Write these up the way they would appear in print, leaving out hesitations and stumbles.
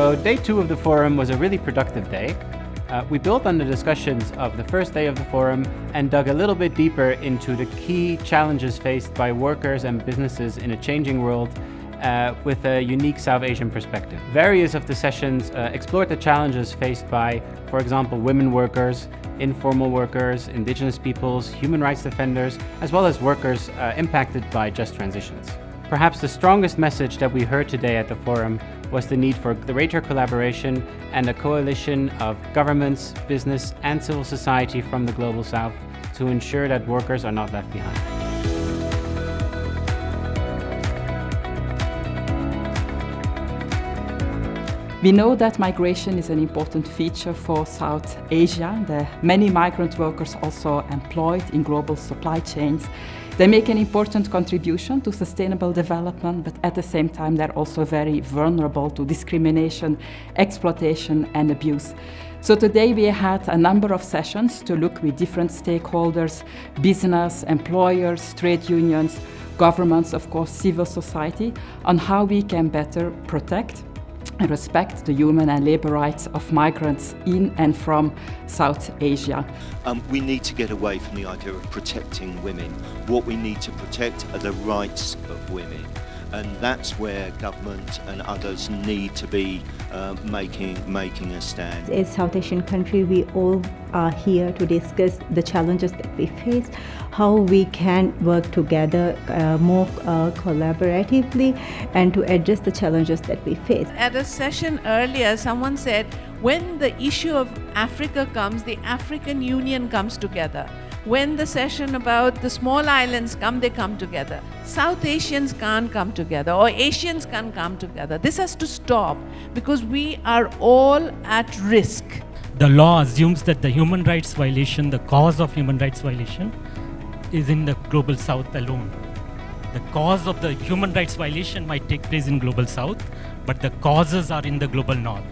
So day 2 of the forum was a really productive day. We built on the discussions of the first day of the forum and dug a little bit deeper into the key challenges faced by workers and businesses in a changing world with a unique South Asian perspective. Various of the sessions explored the challenges faced by, for example, women workers, informal workers, indigenous peoples, human rights defenders, as well as workers impacted by just transitions. Perhaps the strongest message that we heard today at the forum was the need for greater collaboration and a coalition of governments, business, and civil society from the Global South to ensure that workers are not left behind. We know that migration is an important feature for South Asia. There are many migrant workers also employed in global supply chains. They make an important contribution to sustainable development, but at the same time they're also very vulnerable to discrimination, exploitation and abuse. So today we had a number of sessions to look with different stakeholders, business, employers, trade unions, governments, of course, civil society, on how we can better protect and respect the human and labor rights of migrants in and from South Asia. We need to get away from the idea of protecting women. What we need to protect are the rights of women. And that's where government and others need to be making a stand. As South Asian country, we all are here to discuss the challenges that we face, how we can work together more collaboratively and to address the challenges that we face. At a session earlier, someone said, when the issue of Africa comes, the African Union comes together. When the session about the small islands come, they come together. South Asians can't come together, or Asians can't come together. This has to stop because we are all at risk. The law assumes that the human rights violation, the cause of human rights violation, is in the Global South alone. The cause of the human rights violation might take place in Global South, but the causes are in the Global North.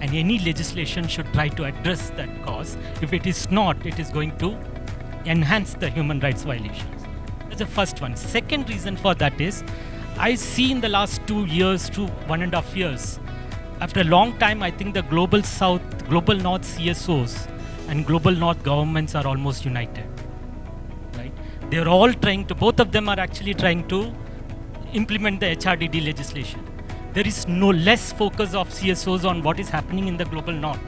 And any legislation should try to address that cause. If it is not, it is going to enhance the human rights violations. That's the first one. Second reason for that is, I see in the last 2 years to 1.5 years, after a long time, I think the Global South, Global North CSOs and Global North governments are almost united. Right? They're all trying to, both of them are actually trying to implement the HRDD legislation. There is no less focus of CSOs on what is happening in the Global North.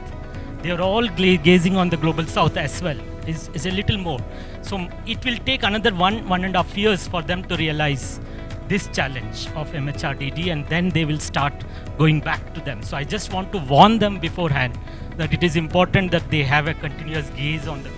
They are all gazing on the Global South as well. Is a little more. So it will take another 1.5 years for them to realize this challenge of MHRDD, and then they will start going back to them. So I just want to warn them beforehand that it is important that they have a continuous gaze on the